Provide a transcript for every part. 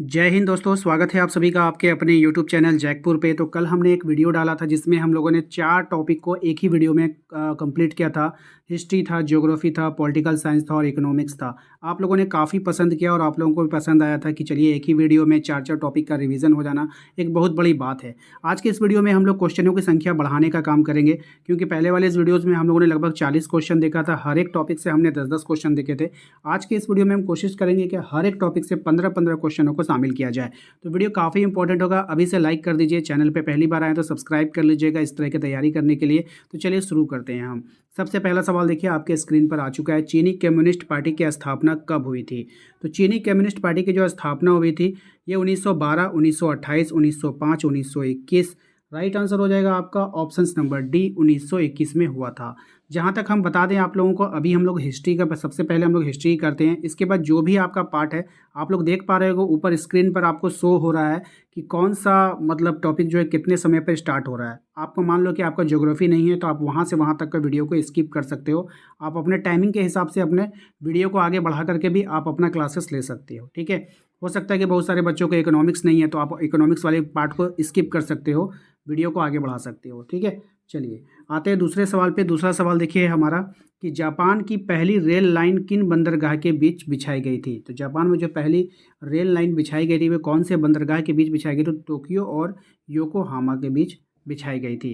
जय हिंद दोस्तों, स्वागत है आप सभी का आपके अपने यूट्यूब चैनल जैकपुर पे। तो कल हमने एक वीडियो डाला था जिसमें हम लोगों ने 4 टॉपिक को एक ही वीडियो में कंप्लीट किया था। हिस्ट्री था, ज्योग्राफी था, पॉलिटिकल साइंस था और इकोनॉमिक्स था। आप लोगों ने काफ़ी पसंद किया और आप लोगों को भी पसंद आया था कि चलिए एक ही वीडियो में 4 टॉपिक का रिवीजन हो जाना एक बहुत बड़ी बात है। आज के इस वीडियो में हम लोग क्वेश्चनों की संख्या बढ़ाने का काम करेंगे, क्योंकि पहले वाले इस वीडियोज़ में हम लोगों ने लगभग 40 क्वेश्चन देखा था। हर एक टॉपिक से हमने 10-10 क्वेश्चन देखे थे। आज के इस वीडियो में हम कोशिश करेंगे कि हर एक टॉपिक से 15-15 क्वेश्चनों को शामिल किया जाए। तो वीडियो काफ़ी इंपॉर्टेंट होगा। अभी से लाइक कर दीजिए, चैनल पे पहली बार आए तो सब्सक्राइब कर लीजिएगा इस तरह की तैयारी करने के लिए। तो चलिए शुरू करते हैं हम। सबसे पहला सवाल देखिए आपके स्क्रीन पर आ चुका है। चीनी कम्युनिस्ट पार्टी की स्थापना कब हुई थी? तो चीनी कम्युनिस्ट पार्टी की जो स्थापना हुई थी ये 1912, 1928, 1905, 1921। राइट आंसर हो जाएगा आपका ऑप्शन नंबर डी, 1921 में हुआ था। जहाँ तक हम बता दें आप लोगों को, अभी हम लोग हिस्ट्री का सबसे पहले हम लोग हिस्ट्री करते हैं। इसके बाद जो भी आपका पार्ट है आप लोग देख पा रहे हो ऊपर स्क्रीन पर आपको शो हो रहा है कि कौन सा मतलब टॉपिक जो है कितने समय पर स्टार्ट हो रहा है। आपको मान लो कि आपका ज्योग्राफी नहीं है तो आप वहाँ से वहाँ तक का वीडियो को स्किप कर सकते हो। आप अपने टाइमिंग के हिसाब से अपने वीडियो को आगे बढ़ा करके भी आप अपना क्लासेस ले सकते हो, ठीक है। हो सकता है कि बहुत सारे बच्चों को इकोनॉमिक्स नहीं है तो आप इकोनॉमिक्स वाले पार्ट को स्किप कर सकते हो, वीडियो को आगे बढ़ा सकते हो, ठीक है। चलिए आते हैं दूसरे सवाल पे। दूसरा सवाल देखिए हमारा कि जापान की पहली रेल लाइन किन बंदरगाह के बीच बिछाई गई थी? तो जापान में जो पहली रेल लाइन बिछाई गई थी वो कौन से बंदरगाह के बीच बिछाई गई? तो टोक्यो और योकोहामा के बीच बिछाई गई थी।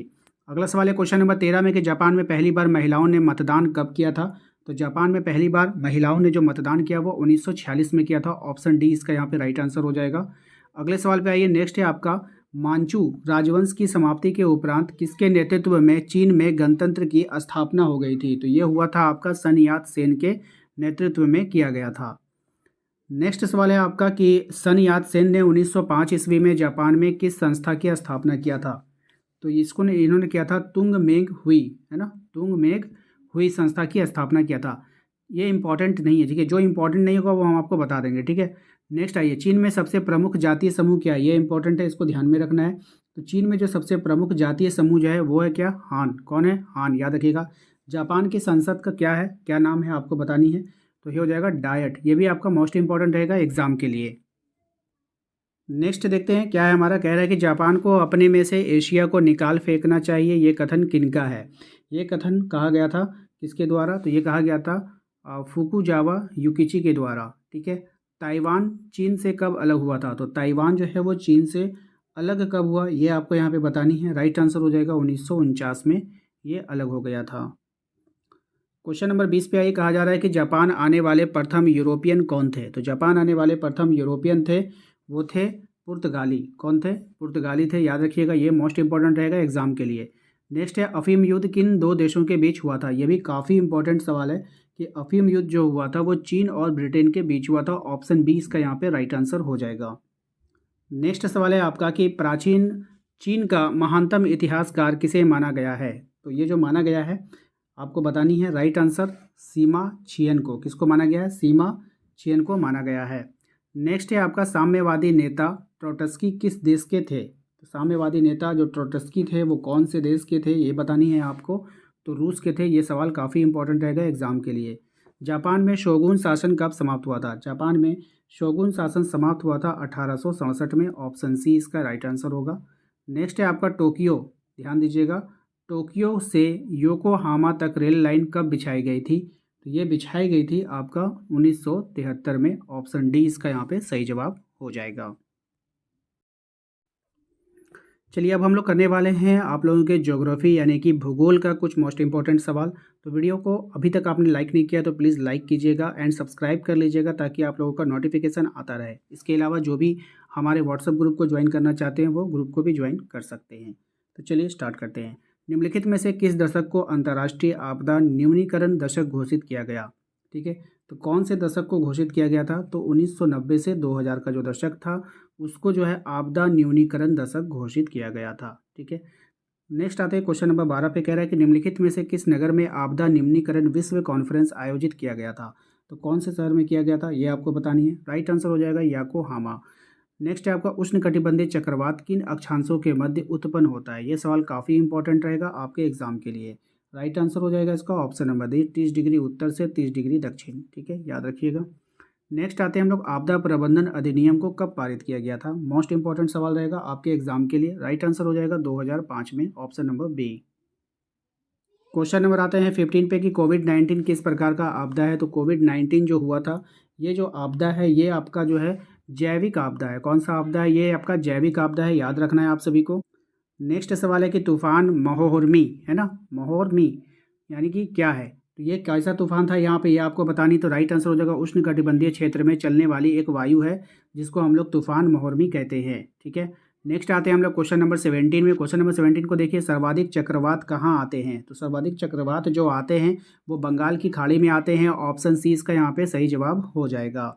अगला सवाल है क्वेश्चन नंबर 13 में कि जापान में पहली बार महिलाओं ने मतदान कब किया था? तो जापान में पहली बार महिलाओं ने जो मतदान किया वो 1946 में किया था। ऑप्शन डी इसका यहाँ पे राइट आंसर हो जाएगा। अगले सवाल पे आइए, नेक्स्ट है आपका मांचू राजवंश की समाप्ति के उपरांत किसके नेतृत्व में चीन में गणतंत्र की स्थापना हो गई थी? तो ये हुआ था आपका सन यात सेन के नेतृत्व में किया गया था। नेक्स्ट सवाल है आपका कि सन यात सेन ने 1905 ईस्वी में जापान में किस संस्था की स्थापना किया था? तो इसको ने इन्होंने किया था तुंग मेंग हुई, है ना, तुंग मेंग हुई संस्था की स्थापना किया था। ये इंपॉर्टेंट नहीं है, ठीक है। जो इंपॉर्टेंट नहीं होगा वो हम आपको बता देंगे, ठीक है। नेक्स्ट आइए, चीन में सबसे प्रमुख जातीय समूह क्या है? ये इंपॉर्टेंट है, इसको ध्यान में रखना है। तो चीन में जो सबसे प्रमुख जातीय समूह जो है वो है क्या? हान। कौन है? हान, याद रखिएगा। जापान की संसद का क्या है, क्या नाम है आपको बतानी है। तो ये हो जाएगा डायट। ये भी आपका मोस्ट इंपॉर्टेंट रहेगा एग्जाम के लिए। नेक्स्ट देखते हैं क्या है हमारा। कह रहा है कि जापान को अपने में से एशिया को निकाल फेंकना चाहिए, ये कथन किनका है? ये कथन कहा गया था किसके द्वारा? तो ये कहा गया था फुकुजावा युकिची के द्वारा, ठीक है। ताइवान चीन से कब अलग हुआ था? तो ताइवान जो है वो चीन से अलग कब हुआ ये आपको यहाँ पे बतानी है। राइट आंसर हो जाएगा 1949 में ये अलग हो गया था। क्वेश्चन नंबर 20 पे आइए, कहा जा रहा है कि जापान आने वाले प्रथम यूरोपियन कौन थे? तो जापान आने वाले प्रथम यूरोपियन थे वो थे पुर्तगाली। कौन थे? पुर्तगाली थे, याद रखिएगा। ये मोस्ट इंपॉर्टेंट रहेगा एग्जाम के लिए। नेक्स्ट है अफीम युद्ध किन दो देशों के बीच हुआ था? ये भी काफ़ी इंपॉर्टेंट सवाल है कि अफीम युद्ध जो हुआ था वो चीन और ब्रिटेन के बीच हुआ था। ऑप्शन बी इसका यहाँ पे राइट आंसर हो जाएगा। नेक्स्ट सवाल है आपका कि प्राचीन चीन का महानतम इतिहासकार किसे माना गया है? तो ये जो माना गया है आपको बतानी है। राइट आंसर सीमा छियन को। किसको माना गया है? सीमा छियन को माना गया है। नेक्स्ट है आपका साम्यवादी नेता ट्रोट्स्की किस देश के थे? तो साम्यवादी नेता जो ट्रोट्स्की थे वो कौन से देश के थे ये बतानी है आपको। तो रूस के थे। ये सवाल काफ़ी इंपॉर्टेंट रहेगा एग्जाम के लिए। जापान में शोगुन शासन कब समाप्त हुआ था? जापान में शोगुन शासन समाप्त हुआ था 1867 में। ऑप्शन सी इसका राइट आंसर होगा। नेक्स्ट है आपका टोक्यो। ध्यान दीजिएगा, टोक्यो से योकोहामा तक रेल लाइन कब बिछाई गई थी? तो ये बिछाई गई थी आपका 1973 में। ऑप्शन डी इसका यहाँ पे सही जवाब हो जाएगा। चलिए अब हम लोग करने वाले हैं आप लोगों के ज्योग्राफी यानी कि भूगोल का कुछ मोस्ट इंपॉर्टेंट सवाल। तो वीडियो को अभी तक आपने लाइक नहीं किया तो प्लीज़ लाइक कीजिएगा एंड सब्सक्राइब कर लीजिएगा ताकि आप लोगों का नोटिफिकेशन आता रहे। इसके अलावा जो भी हमारे व्हाट्सएप ग्रुप को ज्वाइन करना चाहते हैं वो ग्रुप को भी ज्वाइन कर सकते हैं। तो चलिए स्टार्ट करते हैं। निम्नलिखित में से किस दशक को अंतर्राष्ट्रीय आपदा न्यूनीकरण दशक घोषित किया गया? ठीक है, तो कौन से दशक को घोषित किया गया था? तो 1990 से 2000 का जो दशक था उसको जो है आपदा न्यूनीकरण दशक घोषित किया गया था, ठीक है। नेक्स्ट आते हैं क्वेश्चन नंबर 12 पे। कह रहा है कि निम्नलिखित में से किस नगर में आपदा न्यूनीकरण विश्व कॉन्फ्रेंस आयोजित किया गया था? तो कौन से शहर में किया गया था ये आपको बतानी है। राइट आंसर हो जाएगा याकोहामा। नेक्स्ट है आपका उष्णकटिबंधीय चक्रवात किन अक्षांशों के मध्य उत्पन्न होता है? ये सवाल काफ़ी इंपॉर्टेंट रहेगा आपके एग्जाम के लिए। राइट आंसर हो जाएगा इसका ऑप्शन नंबर डी, 30 डिग्री उत्तर से 30 डिग्री दक्षिण, ठीक है, याद रखिएगा। नेक्स्ट आते हैं हम लोग, आपदा प्रबंधन अधिनियम को कब पारित किया गया था? मोस्ट इंपॉर्टेंट सवाल रहेगा आपके एग्जाम के लिए। राइट आंसर हो जाएगा 2005 में, option number B. Question number आते हैं 15 पे कि कोविड-19 किस प्रकार का आपदा है? तो कोविड-19 जो हुआ था, ये जो आपदा है ये आपका जो है जैविक आपदा है। कौन सा आपदा है? ये आपका जैविक आपदा है, याद रखना है आप सभी को। नेक्स्ट सवाल है कि तूफान महोर्मी, है ना, महोर्मी यानी कि क्या है? तो ये कैसा तूफान था यहाँ पे, ये आपको बतानी। तो राइट आंसर हो जाएगा उष्णकटिबंधीय क्षेत्र में चलने वाली एक वायु है जिसको हम लोग तूफान महोर्मी कहते हैं। ठीक है। नेक्स्ट आते हैं हम लोग क्वेश्चन नंबर 17 में। क्वेश्चन नंबर 17 को देखिए, सर्वाधिक चक्रवात कहाँ आते हैं? तो सर्वाधिक चक्रवात जो आते हैं वो बंगाल की खाड़ी में आते हैं। ऑप्शन सी इसका यहाँ पे सही जवाब हो जाएगा।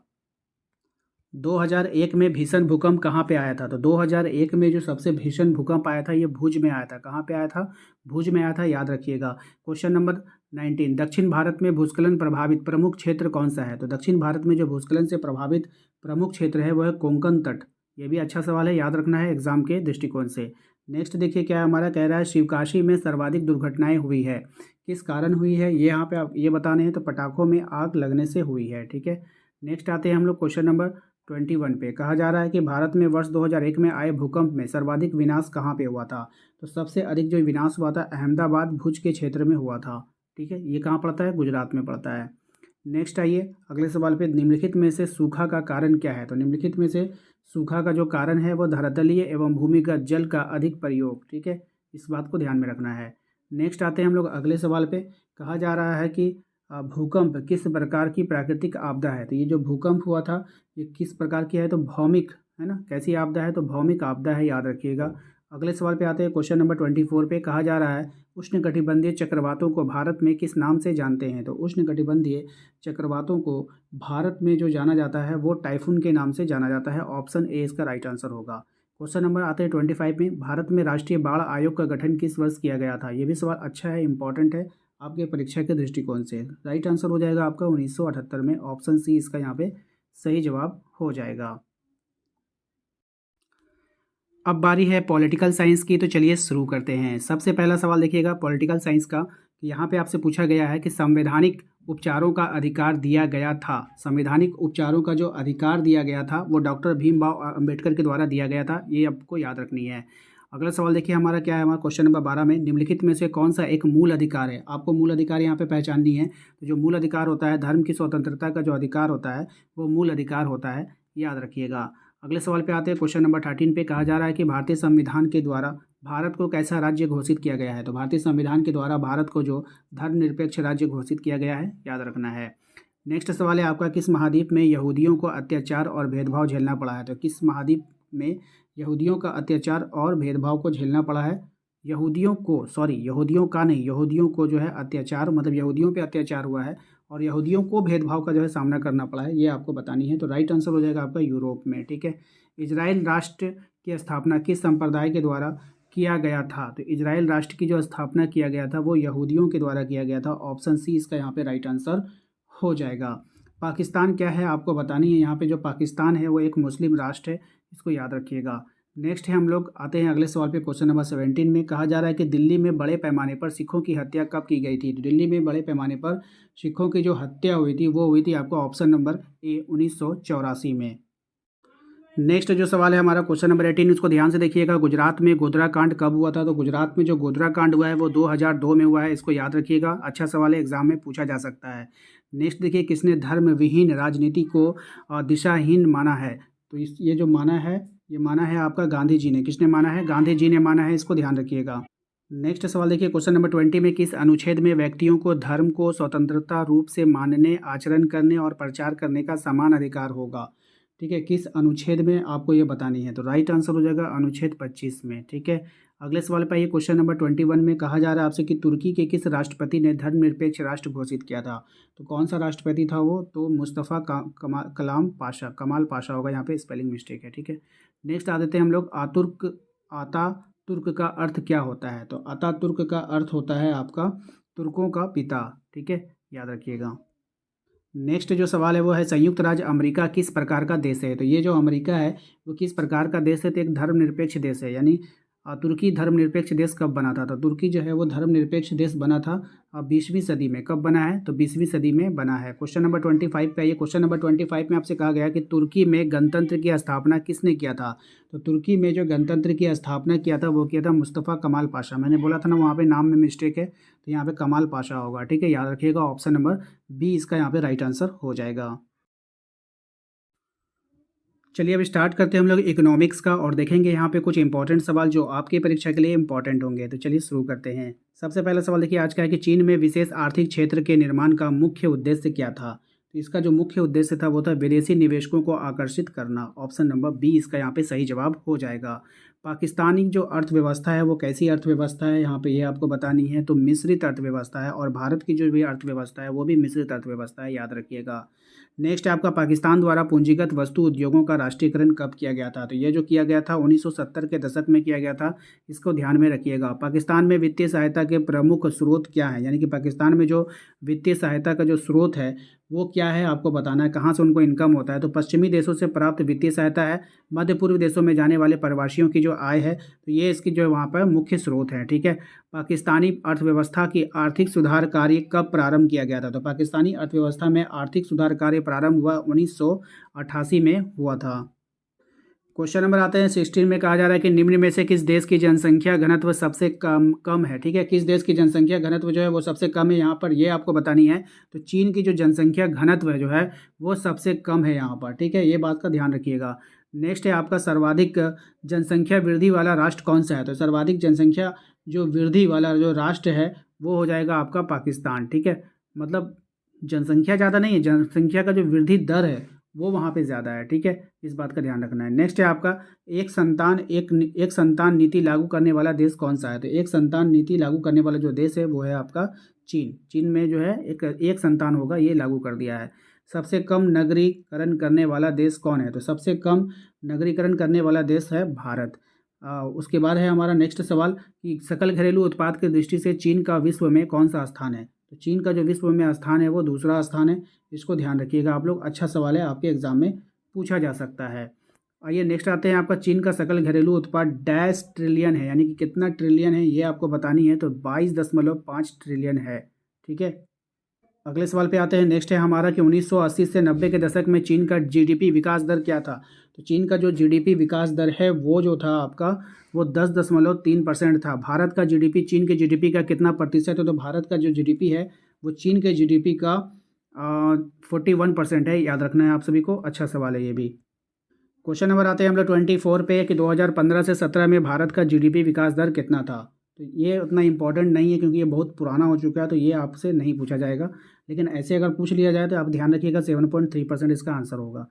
2001 में भीषण भूकंप कहाँ पे आया था? तो 2001 में जो सबसे भीषण भूकंप आया था ये भुज में आया था। कहाँ पे आया था? भुज में आया था, याद रखिएगा। क्वेश्चन नंबर 19, दक्षिण भारत में भूस्खलन प्रभावित प्रमुख क्षेत्र कौन सा है? तो दक्षिण भारत में जो भूस्खलन से प्रभावित प्रमुख क्षेत्र है वो है कोंकण तट। ये भी अच्छा सवाल है, याद रखना है एग्जाम के दृष्टिकोण से। नेक्स्ट देखिए क्या हमारा कह रहा है, शिवकाशी में सर्वाधिक दुर्घटनाएं हुई है, किस कारण हुई है ये यहाँ पे आप ये बताने हैं। तो पटाखों में आग लगने से हुई है। ठीक है। नेक्स्ट आते हैं हम लोग क्वेश्चन नंबर 21 पे। कहा जा रहा है कि भारत में वर्ष 2001 में आए भूकंप में सर्वाधिक विनाश कहाँ पे हुआ था? तो सबसे अधिक जो विनाश हुआ था अहमदाबाद भुज के क्षेत्र में हुआ था। ठीक है। ये कहाँ पड़ता है? गुजरात में पड़ता है। नेक्स्ट आइए अगले सवाल पे, निम्नलिखित में से सूखा का कारण क्या है? तो निम्नलिखित में से सूखा का जो कारण है वो धरातलीय एवं भूमिगत जल का अधिक प्रयोग। ठीक है, इस बात को ध्यान में रखना है। नेक्स्ट आते हैं हम लोग अगले सवाल पे। कहा जा रहा है कि भूकंप किस प्रकार की प्राकृतिक आपदा है? तो ये जो भूकंप हुआ था ये किस प्रकार की है? तो भौमिक, है ना, कैसी आपदा है? तो भौमिक आपदा है, याद रखिएगा। अगले सवाल पे आते हैं क्वेश्चन नंबर 24 पे। कहा जा रहा है उष्णकटिबंधीय चक्रवातों को भारत में किस नाम से जानते हैं? तो उष्णकटिबंधीय चक्रवातों को भारत में जो जाना जाता है वो टाइफून के नाम से जाना जाता है। ऑप्शन ए इसका राइट आंसर होगा। क्वेश्चन नंबर आते हैं 25 में, भारत में राष्ट्रीय बाढ़ आयोग का गठन किस वर्ष किया गया था? ये भी सवाल अच्छा है, इंपॉर्टेंट है आपके परीक्षा के दृष्टिकोण से। राइट आंसर हो जाएगा आपका 1978 में। ऑप्शन सी इसका यहाँ पे सही जवाब हो जाएगा। अब बारी है पॉलिटिकल साइंस की, तो चलिए शुरू करते हैं। सबसे पहला सवाल देखिएगा पॉलिटिकल साइंस का, कि यहाँ पे आपसे पूछा गया है कि संवैधानिक उपचारों का अधिकार दिया गया था। संवैधानिक उपचारों का जो अधिकार दिया गया था वो डॉक्टर भीमराव अंबेडकर के द्वारा दिया गया था, ये आपको याद रखनी है। अगला सवाल देखिए हमारा क्या है, हमारा क्वेश्चन नंबर 12 में, निम्नलिखित में से कौन सा एक मूल अधिकार है? आपको मूल अधिकार यहाँ पे पहचाननी है। तो जो मूल अधिकार होता है, धर्म की स्वतंत्रता का जो अधिकार होता है वो मूल अधिकार होता है, याद रखिएगा। अगले सवाल पे आते हैं क्वेश्चन नंबर 13 पे। कहा जा रहा है कि भारतीय संविधान के द्वारा भारत को कैसा राज्य घोषित किया गया है? तो भारतीय संविधान के द्वारा भारत को जो धर्मनिरपेक्ष राज्य घोषित किया गया है, याद रखना है। नेक्स्ट सवाल है आपका, किस महाद्वीप में यहूदियों को अत्याचार और भेदभाव झेलना पड़ा है? तो किस महाद्वीप में यहूदियों का अत्याचार और भेदभाव को झेलना पड़ा है? यहूदियों को, सॉरी यहूदियों का नहीं, यहूदियों को जो है अत्याचार, मतलब यहूदियों पे अत्याचार हुआ है और यहूदियों को भेदभाव का जो है सामना करना पड़ा है, ये आपको बतानी है। तो राइट आंसर हो जाएगा आपका यूरोप में। ठीक है। इजराइल राष्ट्र की स्थापना किस संप्रदाय के द्वारा किया गया था? तो इजराइल राष्ट्र की जो स्थापना किया गया था वो यहूदियों के द्वारा किया गया था। ऑप्शन सी इसका यहाँ पे राइट आंसर हो जाएगा। पाकिस्तान क्या है आपको बतानी है। यहाँ पे जो पाकिस्तान है वो एक मुस्लिम राष्ट्र है, इसको याद रखिएगा। नेक्स्ट है हम लोग आते हैं अगले सवाल पे क्वेश्चन नंबर 17 में। कहा जा रहा है कि दिल्ली में बड़े पैमाने पर सिखों की हत्या कब की गई थी? तो दिल्ली में बड़े पैमाने पर सिखों की जो हत्या हुई थी वो हुई थी आपको ऑप्शन नंबर ए 1984 में। नेक्स्ट जो सवाल है हमारा क्वेश्चन नंबर 18, इसको ध्यान से देखिएगा। गुजरात में गोधरा कांड कब हुआ था? तो गुजरात में जो गोधरा कांड हुआ है वो 2002 में हुआ है, इसको याद रखिएगा। अच्छा सवाल है, एग्जाम में पूछा जा सकता है। नेक्स्ट देखिए, किसने धर्म विहीन राजनीति को दिशाहीन माना है? तो ये जो माना है, ये माना है आपका गांधी जी ने। किसने माना है? गांधी जी ने माना है, इसको ध्यान रखिएगा। नेक्स्ट सवाल देखिए क्वेश्चन नंबर 20 में, किस अनुच्छेद में व्यक्तियों को धर्म को स्वतंत्रता रूप से मानने, आचरण करने और प्रचार करने का समान अधिकार होगा? ठीक है, किस अनुच्छेद में आपको ये बतानी है। तो राइट आंसर हो जाएगा अनुच्छेद 25 में। ठीक है। अगले सवाल पर आइए क्वेश्चन नंबर 21 में। कहा जा रहा है आपसे कि तुर्की के किस राष्ट्रपति ने धर्मनिरपेक्ष राष्ट्र घोषित किया था? तो कौन सा राष्ट्रपति था वो? तो मुस्तफ़ा कलाम पाशा, कमाल पाशा होगा, यहाँ पे स्पेलिंग मिस्टेक है। ठीक है। नेक्स्ट आ देते हैं हम लोग आतुर्क। आता तुर्क का अर्थ क्या होता है? तो अता तुर्क का अर्थ होता है आपका तुर्कों का पिता। ठीक है, याद रखिएगा। नेक्स्ट जो सवाल है वो है, संयुक्त राज्य अमेरिका किस प्रकार का देश है? तो ये जो अमेरिका है वो किस प्रकार का देश है? तो एक धर्मनिरपेक्ष देश है, यानी तुर्की धर्मनिरपेक्ष देश कब बना था? तो तुर्की जो है वो धर्मनिरपेक्ष देश बना था 20वीं सदी में। कब बना है? तो 20वीं सदी में बना है। क्वेश्चन नंबर 25 पे आइए। क्वेश्चन नंबर 25 में आपसे कहा गया कि तुर्की में गणतंत्र की स्थापना किसने किया था? तो तुर्की में जो गणतंत्र की स्थापना किया था वो किया था मुस्तफ़ा कमाल पाशा। मैंने बोला था ना वहाँ पे नाम में मिस्टेक है, तो यहाँ पे कमाल पाशा होगा। ठीक है, याद रखिएगा। ऑप्शन नंबर बी इसका यहाँ पे राइट आंसर हो जाएगा। चलिए अब स्टार्ट करते हैं हम लोग इकोनॉमिक्स का और देखेंगे यहाँ पे कुछ इंपॉर्टेंट सवाल जो आपकी परीक्षा के लिए इंपॉर्टेंट होंगे। तो चलिए शुरू करते हैं। सबसे पहला सवाल देखिए आज का है कि चीन में विशेष आर्थिक क्षेत्र के निर्माण का मुख्य उद्देश्य क्या था? तो इसका जो मुख्य उद्देश्य था वो था विदेशी निवेशकों को आकर्षित करना। ऑप्शन नंबर बी इसका यहाँ पे सही जवाब हो जाएगा। पाकिस्तानी जो अर्थव्यवस्था है वो कैसी अर्थव्यवस्था है यहाँ पे ये आपको बतानी है। तो मिश्रित अर्थव्यवस्था है और भारत की जो भी अर्थव्यवस्था है वो भी मिश्रित अर्थव्यवस्था है, याद रखिएगा। नेक्स्ट है आपका पाकिस्तान द्वारा पूंजीगत वस्तु उद्योगों का राष्ट्रीयकरण कब किया गया था? तो ये जो किया गया था 1970 के दशक में किया गया था, इसको ध्यान में रखिएगा। पाकिस्तान में वित्तीय सहायता के प्रमुख स्रोत क्या है? यानी कि पाकिस्तान में जो वित्तीय सहायता का जो स्रोत है वो क्या है आपको बताना है, कहाँ से उनको इनकम होता है। तो पश्चिमी देशों से प्राप्त वित्तीय सहायता है, मध्य पूर्व देशों में जाने वाले प्रवासियों की जो आय है, तो ये इसकी जो वहाँ पर मुख्य स्रोत है। ठीक है, पाकिस्तानी अर्थव्यवस्था की आर्थिक सुधार कार्य कब प्रारंभ किया गया था? तो पाकिस्तानी अर्थव्यवस्था में आर्थिक सुधार कार्य प्रारंभ हुआ 1988 में हुआ था। क्वेश्चन नंबर आते हैं 16 में। कहा जा रहा है कि निम्न में से किस देश की जनसंख्या घनत्व सबसे कम है? ठीक है, किस देश की जनसंख्या घनत्व जो है वो सबसे कम है यहाँ पर ये आपको बतानी है। तो चीन की जो जनसंख्या घनत्व है जो है वो सबसे कम है यहाँ पर। ठीक है, ये बात का ध्यान रखिएगा। नेक्स्ट है आपका सर्वाधिक जनसंख्या वृद्धि वाला राष्ट्र कौन सा है? तो सर्वाधिक जनसंख्या जो वृद्धि वाला जो राष्ट्र है वो हो जाएगा आपका पाकिस्तान। ठीक है, मतलब जनसंख्या ज़्यादा नहीं है, जनसंख्या का जो वृद्धि दर है वो वहाँ पे ज़्यादा है। ठीक है, इस बात का ध्यान रखना है। नेक्स्ट है आपका एक संतान नीति लागू करने वाला देश कौन सा है? तो एक संतान नीति लागू करने वाला जो देश है वो है आपका चीन। चीन में जो है एक संतान होगा, ये लागू कर दिया है। सबसे कम नगरीकरण करने वाला देश कौन है? तो सबसे कम नगरीकरण करने वाला देश है भारत। उसके बाद है हमारा नेक्स्ट सवाल कि सकल घरेलू उत्पाद की दृष्टि से चीन का विश्व में कौन सा स्थान है? तो चीन का जो विश्व में स्थान है वो दूसरा स्थान है। इसको ध्यान रखिएगा आप लोग, अच्छा सवाल है, आपके एग्जाम में पूछा जा सकता है। आइए नेक्स्ट आते हैं। आपका चीन का सकल घरेलू उत्पाद डैश ट्रिलियन है, यानी कि कितना ट्रिलियन है ये आपको बतानी है। तो 22.5 ट्रिलियन है। ठीक है, अगले सवाल पे आते हैं। नेक्स्ट है हमारा कि 1980 से 90 के दशक में चीन का जीडीपी विकास दर क्या था? तो चीन का जो जीडीपी विकास दर है वो जो था आपका वो 10.3% था। भारत का जीडीपी चीन के जीडीपी का कितना प्रतिशत है? तो भारत का जो जीडीपी है वो चीन के जीडीपी का 41% है, याद रखना है आप सभी को। अच्छा सवाल है ये भी। क्वेश्चन नंबर आते हैं हम लोग 24 पे कि 2015 से 17 में भारत का जीडीपी विकास दर कितना था? तो ये उतना इंपॉर्टेंट नहीं है क्योंकि ये बहुत पुराना हो चुका है, तो ये आपसे नहीं पूछा जाएगा। लेकिन ऐसे अगर पूछ लिया जाए तो आप ध्यान रखिएगा 7.3% इसका आंसर होगा।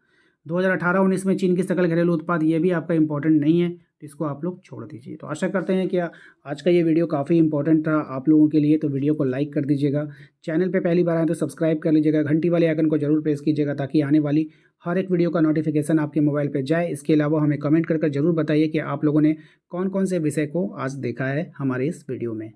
2018-19 में चीन की सकल घरेलू उत्पाद, ये भी आपका इंपॉर्टेंट नहीं है, तो इसको आप लोग छोड़ दीजिए। तो आशा करते हैं कि आज का ये वीडियो काफ़ी इंपॉर्टेंट था आप लोगों के लिए, तो वीडियो को लाइक कर दीजिएगा। चैनल पे पहली बार आए तो सब्सक्राइब कर लीजिएगा, घंटी वाले आइकन को जरूर प्रेस कीजिएगा ताकि आने वाली हर एक वीडियो का नोटिफिकेशन आपके मोबाइल पे जाए। इसके अलावा हमें कमेंट कर जरूर बताइए कि आप लोगों ने कौन कौन से विषय को आज देखा है हमारे इस वीडियो में।